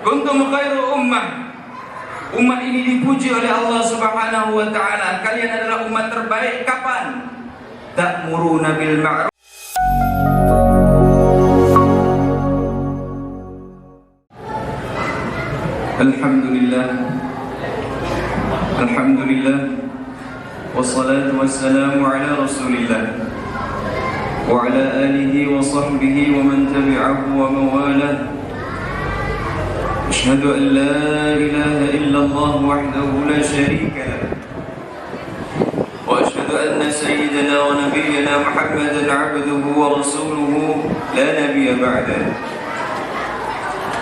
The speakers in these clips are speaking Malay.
Kuntum khairu ummah. Umat ini dipuji oleh Allah Subhanahu wa taala. Kalian adalah umat terbaik kapan? Ta'muruna bil ma'ruf. Alhamdulillah. Alhamdulillah. Wassalatu wassalamu ala Rasulillah wa ala alihi wa sahbihi wa man tabi'ahu wa mawalah. أشهد أن لا إله إلا الله وحده لا شريك له وأشهد أن سيدنا ونبينا محمدا عبده ورسوله لا نبي بعده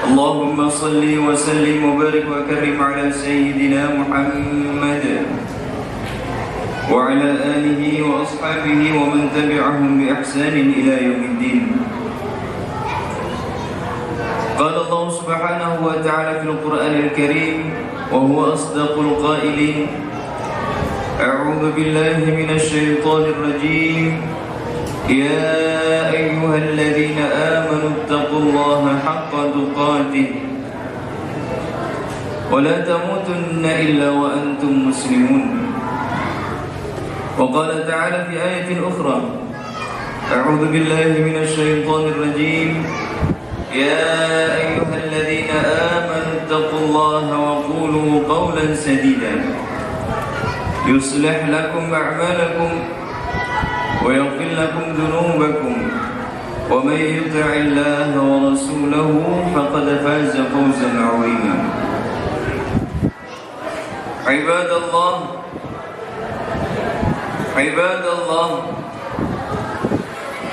اللهم صل وسلم وبارك وكرم على سيدنا محمد وعلى آله وأصحابه ومن تبعهم بإحسان إلى يوم الدين. قال الله سبحانه وتعالى في القرآن الكريم وهو أصدق القائلين أعوذ بالله من الشيطان الرجيم يا أيها الذين آمنوا اتقوا الله حق تقاته ولا تموتن إلا وأنتم مسلمون. وقال تعالى في آية أخرى أعوذ بالله من الشيطان الرجيم يا أيها الذين آمنوا اتقوا الله وقولوا قولا سديدا يصلح لكم أعمالكم ويغفر لكم ذنوبكم ومن يطع الله ورسوله فقد فاز فوزا عظيما. عباد الله عباد الله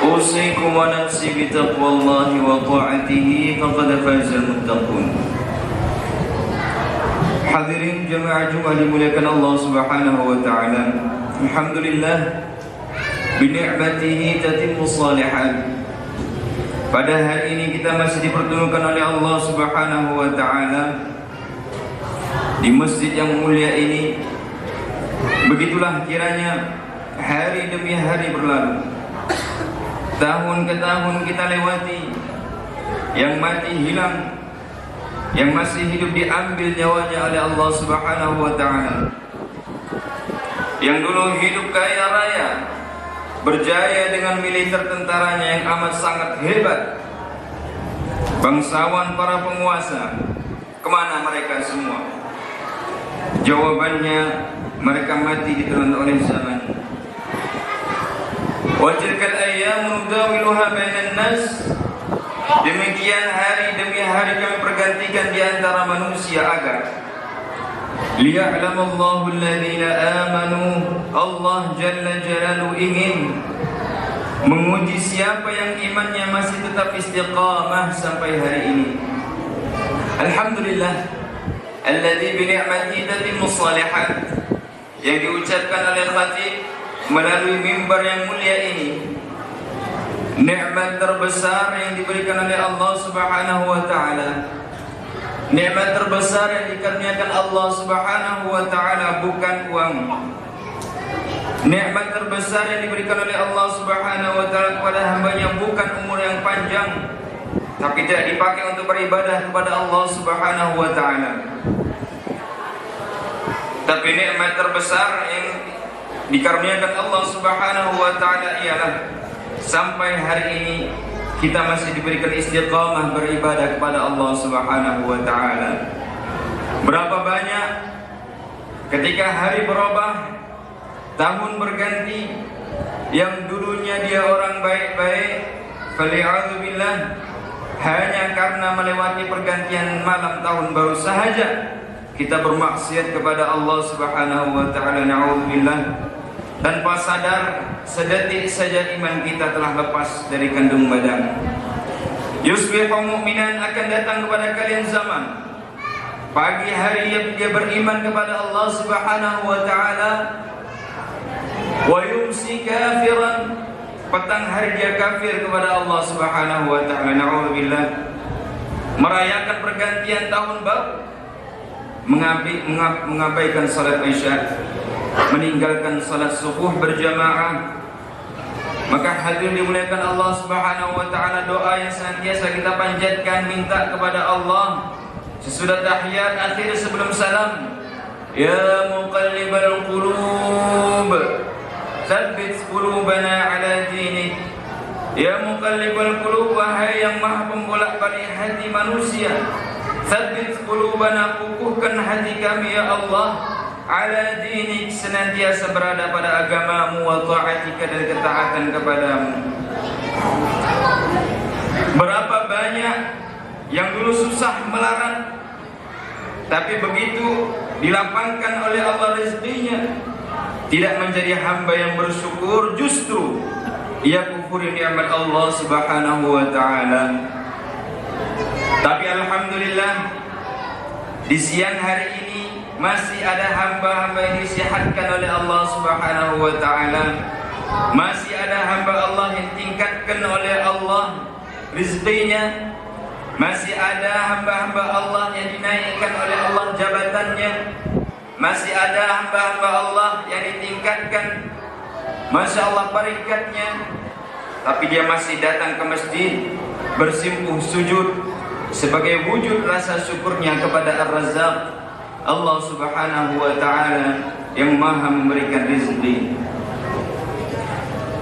أوصيكم ونفسي بتقوى الله وطاعته فقد فاز المتقون. Hadirin jemaah Jumat dimuliakan Allah Subhanahu wa taala. Alhamdulillah bi ni'matihi tatimmu shalihat. Pada hari ini kita masih dipertemukan oleh Allah Subhanahu wa taala di masjid yang mulia ini. Begitulah kiranya hari demi hari berlalu. Tahun ke tahun kita lewati, yang mati hilang, yang masih hidup diambil nyawanya oleh Allah Subhanahu wa taala. Yang dulu hidup kaya raya, berjaya dengan militer tentaranya yang amat sangat hebat. Bangsawan para penguasa, kemana mereka semua? Jawabannya, mereka mati ditelan oleh zaman. Wa tilkal ayyamu nudawiluha bainan nas. Demikian hari demi hari kami pergantikan di antara manusia agar liya'lamallahu alladhina amanu. Allah Jalla Jalaluhu ingin menguji siapa yang imannya masih tetap istiqamah sampai hari ini. Alhamdulillah alladzi bi ni'matihi tatimmu shalihat, yang diucapkan oleh khatib melalui mimbar yang mulia ini. Nikmat terbesar yang diberikan oleh Allah Subhanahu wa taala, nikmat terbesar yang dikaruniakan Allah Subhanahu wa taala bukan uang. Nikmat terbesar yang diberikan oleh Allah Subhanahu wa taala kepada hambanya bukan umur yang panjang, tapi tidak dipakai untuk beribadah kepada Allah Subhanahu wa taala. Tapi nikmat terbesar yang dikaruniakan Allah Subhanahu wa taala ialah sampai hari ini kita masih diberikan istiqamah beribadah kepada Allah Subhanahu wa taala. Berapa banyak ketika hari berubah, tahun berganti, yang dulunya dia orang baik-baik, fali'adzubillah, hanya karena melewati pergantian malam tahun baru sahaja kita bermaksiat kepada Allah Subhanahu wa taala, na'udzubillah. Tanpa sadar, sedetik saja iman kita telah lepas dari kandung badan. Yusbihu mu'minan, akan datang kepada kalian zaman pagi hari dia beriman kepada Allah Subhanahu wa taala, wa yumsi kafiran, petang hari dia kafir kepada Allah Subhanahu wa taala, na'udzubillah. Merayakan pergantian tahun baru, mengabaikan salat Isya, meninggalkan salat subuh berjamaah. Maka hadirin dimuliakan Allah Subhanahu wa taala, doa yang senantiasa kita panjatkan minta kepada Allah sesudah tahiyat akhir sebelum salam, ya muqallibal qulub, tsabbit qulubana ala dinik. Ya muqallibal qulub, wahai yang maha pembolak-balik hati manusia, tsabbit qulubana, kukuhkan hati kami ya Allah, ala dinik, senantiasa berada pada agamamu, wa ta'atika, dan ketaatan kepadamu. Berapa banyak yang dulu susah melarat, tapi begitu dilapangkan oleh Allah rezekinya, tidak menjadi hamba yang bersyukur, justru ia kufuri nikmat Allah Subhanahu wa taala. Tapi alhamdulillah, di siang hari ini masih ada hamba-hamba yang disihatkan oleh Allah Subhanahu wa taala. Masih ada hamba Allah yang tingkatkan oleh Allah rezekinya. Masih ada hamba-hamba Allah yang dinaikkan oleh Allah jabatannya. Masih ada hamba-hamba Allah yang ditingkatkan, Masya Allah, peringkatnya. Tapi dia masih datang ke masjid, bersimpuh sujud sebagai wujud rasa syukurnya kepada Ar-Razzaq, Allah Subhanahu wa ta'ala, yang maha memberikan rezeki.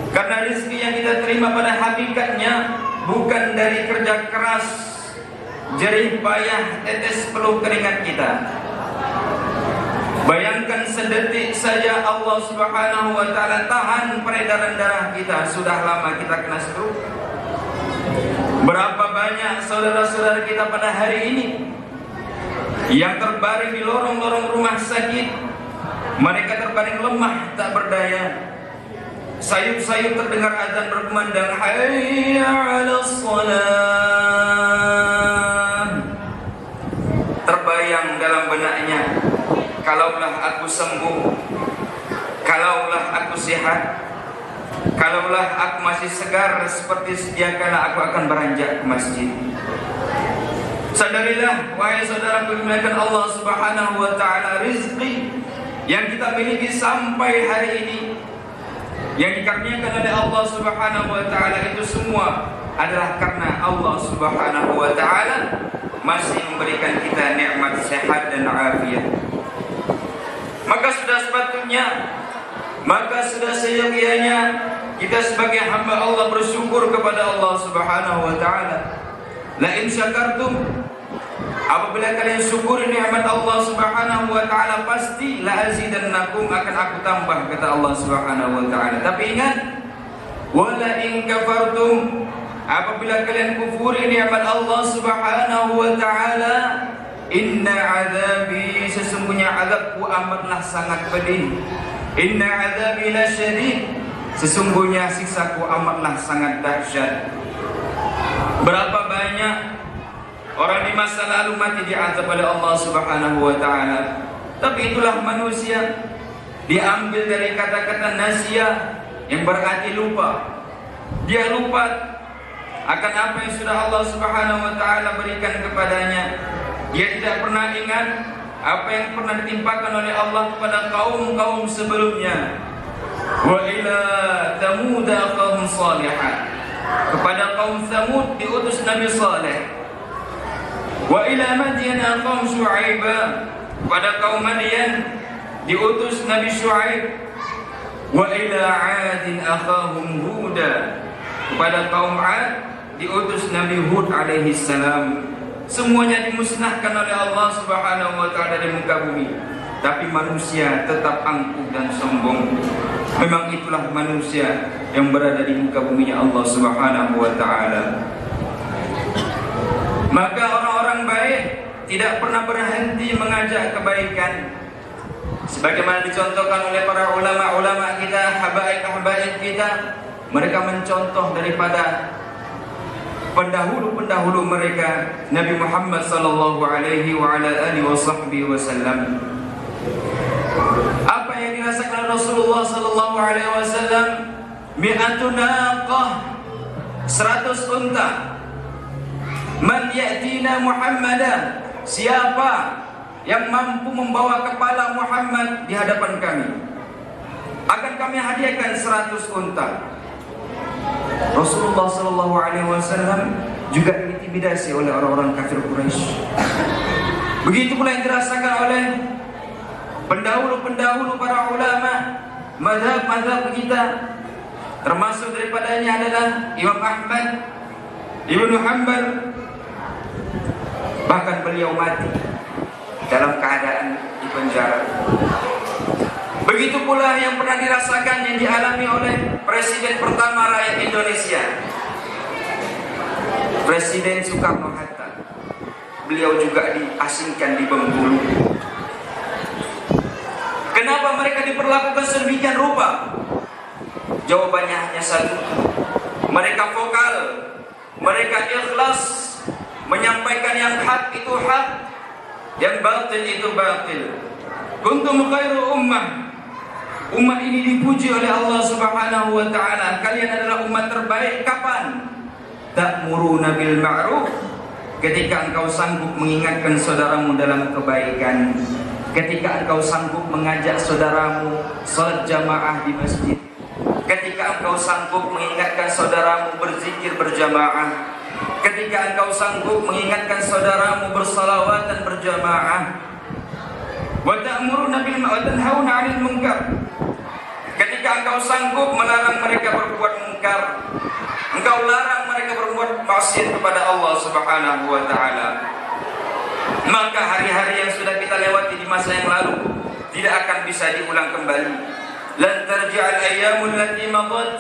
Karena rezeki yang kita terima pada hakikatnya bukan dari kerja keras, jerih payah, tetes peluh keringat kita. Bayangkan sedetik saja Allah Subhanahu wa ta'ala tahan peredaran darah kita. Sudah lama kita kena stroke. Berapa banyak saudara-saudara kita pada hari ini yang terbaring di lorong-lorong rumah sakit. Mereka terbaring lemah, tak berdaya. Sayup-sayup terdengar azan berkumandang, hayya 'alas shalah. Terbayang dalam benaknya, kalaulah aku sembuh, kalaulah aku sehat, kalaulah aku masih segar seperti sedia kala, aku akan beranjak ke masjid. Sadarilah, wahai saudara dimuliakan Allah Subhanahu wa ta'ala, rizki yang kita miliki sampai hari ini, yang dikaruniakan oleh Allah Subhanahu wa ta'ala, itu semua adalah karena Allah Subhanahu wa ta'ala masih memberikan kita nikmat sehat dan afiat. Maka sudah sepatutnya, maka sudah seyogianya kita sebagai hamba Allah bersyukur kepada Allah Subhanahu wa ta'ala. La in syakartum, apabila kalian syukur nikmat Allah Subhanahu wa ta'ala, pasti la azidannakum, akan aku tambah, kata Allah Subhanahu wa ta'ala. Tapi ingat, wala in kafartum, apabila kalian kufuri nikmat Allah Subhanahu wa ta'ala, inna azabi, sesungguhnya azabku amatlah sangat pedih. Inna azabi lasyadid, sesungguhnya siksaku amatlah sangat dahsyat. Berapa banyak orang di masa lalu mati diazab oleh Allah Subhanahu wa ta'ala. Tapi itulah manusia, diambil dari kata-kata nasia yang berarti lupa. Dia lupa akan apa yang sudah Allah Subhanahu wa ta'ala berikan kepadanya. Dia tidak pernah ingat apa yang pernah ditimpakan oleh Allah kepada kaum-kaum sebelumnya. Wa ila Thamud aqahum salihan, kepada kaum Thamud diutus Nabi Saleh. Wa ila Madyan aqahum Syu'aiba, kepada kaum Madian diutus Nabi Syu'aib. Wa ila 'adin aqahum Huda, kepada kaum 'Ad diutus Nabi Hud alaihi salam. Semuanya dimusnahkan oleh Allah Subhanahu wa ta'ala dari muka bumi. Tapi manusia tetap angkuh dan sombong. Memang itulah manusia yang berada di muka buminya Allah Subhanahu wa ta'ala. Maka orang-orang baik tidak pernah berhenti mengajak kebaikan, sebagaimana dicontohkan oleh para ulama-ulama kita, habaib-habaib kita. Mereka mencontoh daripada pendahulu-pendahulu mereka, Nabi Muhammad sallallahu alaihi wa ala alihi wasallam. Apa yang dirasakan Rasulullah sallallahu alaihi wasallam? Mi'atun naqah, 100 unta. Man ya'tina Muhammadan, siapa yang mampu membawa kepala Muhammad di hadapan kami, akan kami hadiahkan 100 unta. Rasulullah sallallahu alaihi wasallam juga diintimidasi oleh orang-orang kafir Quraisy. Begitu pula yang dirasakan oleh pendahulu-pendahulu para ulama mazhab-mazhab kita, termasuk daripadanya adalah Imam Ahmad Ibnu Hanbal. Bahkan beliau mati dalam keadaan di penjara. Begitu pula yang pernah dirasakan, yang dialami oleh Presiden pertama rakyat Indonesia, Presiden Soekarno-Hatta. Beliau juga diasingkan di Bengkulu. Kenapa mereka diperlakukan sedemikian rupa? Jawabannya hanya satu. Mereka vokal, mereka ikhlas menyampaikan yang hak itu hak, yang batil itu batil. Kuntum khairu ummah. Umat ini dipuji oleh Allah Subhanahu wa taala. Kalian adalah umat terbaik kapan? Ta'muruna bil ma'ruf, ketika engkau sanggup mengingatkan saudaramu dalam kebaikan. Ketika engkau sanggup mengajak saudaramu salat jamaah di masjid. Ketika engkau sanggup mengingatkan saudaramu berzikir berjamaah. Ketika engkau sanggup mengingatkan saudaramu bersalawatan berjamaah. Wa ta'muruna bil ma'ruf wa tanhauna 'anil munkar. Ketika engkau sanggup melarang mereka berbuat mungkar, engkau larang mereka berbuat maksiat kepada Allah Subhanahu wa taala. Maka hari-hari yang sudah kita lewati di masa yang lalu tidak akan bisa diulang kembali. Lan tarji'al ayyamul lati madat.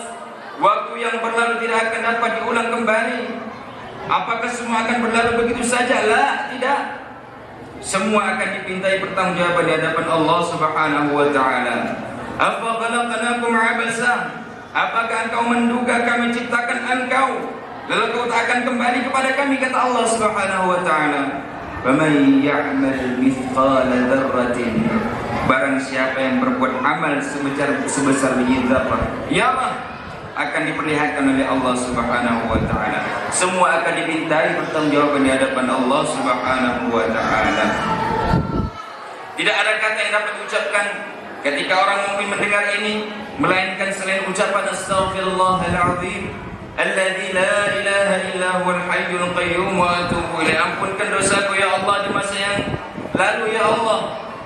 Waktu yang berlalu tidak akan dapat diulang kembali. Apakah semua akan berlalu begitu saja? La, tidak. Semua akan dipintai pertanggungjawaban di hadapan Allah Subhanahu wa taala. Afa khalaqnakum 'abasa? Apakah engkau menduga kami ciptakan engkau lalu kau tak akan kembali kepada kami, kata Allah Subhanahu wa taala. Faman ya'mal mithqala dzarratin, barang siapa yang berbuat amal sebesar biji dzarrah, ya Allah, akan diperlihatkan oleh Allah Subhanahu wa taala. Semua akan dimintai pertanggungjawaban di hadapan Allah Subhanahu wa taala. Tidak ada kata yang dapat diucapkan ketika orang mukmin mendengar ini melainkan selain ucapan astaghfirullahal azim alladzi la ilaha illa huwal hayyul qayyum wa atubu ilaih. Ampunkan dosaku ya Allah di masa yang lalu ya Allah.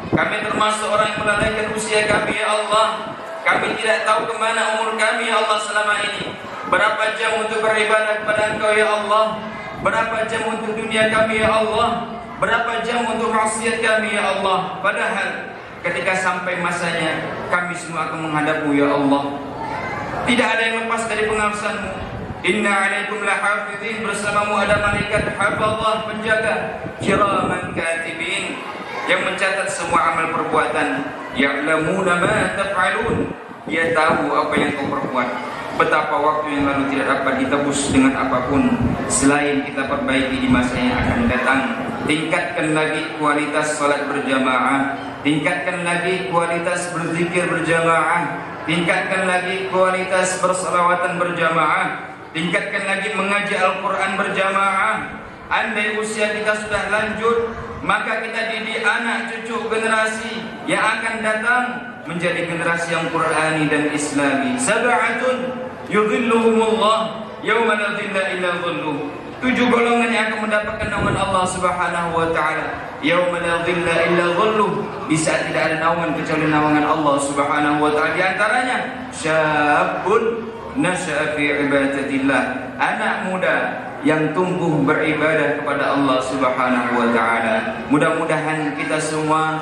Kami termasuk orang yang melalaikan usia kami ya Allah. Kami tidak tahu kemana umur kami ya Allah selama ini. Berapa jam untuk beribadah kepada Engkau ya Allah. Berapa jam untuk dunia kami ya Allah. Berapa jam untuk maksiat kami ya Allah. Padahal ketika sampai masanya kami semua akan menghadap-Mu ya Allah. Tidak ada yang lepas dari pengawasan-Mu. Inna alaikum lahafidhin, bersamamu ada malaikat hafazah penjaga kiraman katibin yang mencatat semua amal perbuatan. Ya'lamuna ma taf'alun, dia tahu apa yang kau perbuat. Betapa waktu yang lalu tidak dapat ditebus dengan apapun selain kita perbaiki di masa yang akan datang. Tingkatkan lagi kualitas salat berjamaah, tingkatkan lagi kualitas berzikir berjamaah, tingkatkan lagi kualitas bersalawatan berjamaah, tingkatkan lagi mengaji Al-Quran berjamaah. Andai usia kita sudah lanjut, maka kita didik anak cucu generasi yang akan datang menjadi generasi yang Qur'ani dan Islami. Sab'atun yudhilluhumullah yawma la dhilla illa dhilluh. 7 golongan yang akan mendapatkan naungan Allah Subhanahu wa taala. Yauma la dhilla illa dhilluh, di saat tidak ada naungan kecuali naungan Allah Subhanahu wa taala. Di antaranya syabun nasya'a fi ibadatillah, anak muda yang tumbuh beribadah kepada Allah Subhanahu wa taala. Mudah-mudahan kita semua,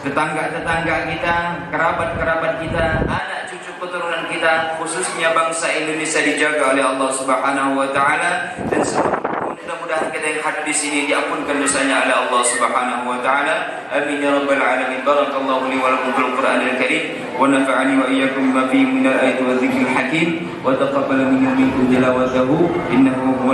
tetangga-tetangga kita, kerabat-kerabat kita, anak cucu keturunan kita, khususnya bangsa Indonesia dijaga oleh Allah Subhanahu wa taala, dan mudah-mudahan kita yang hadir di sini diampunkan dosanya oleh Allah Subhanahu wa taala. Amin ya rabbal alamin. Barakallahu li wa lakum fil Qur'anil Karim wa nafa'ani wa iyyakum bima fihi minal ayati wa dzikril hakim wa taqabbal minni wa minkum tilawatahu innahu huwal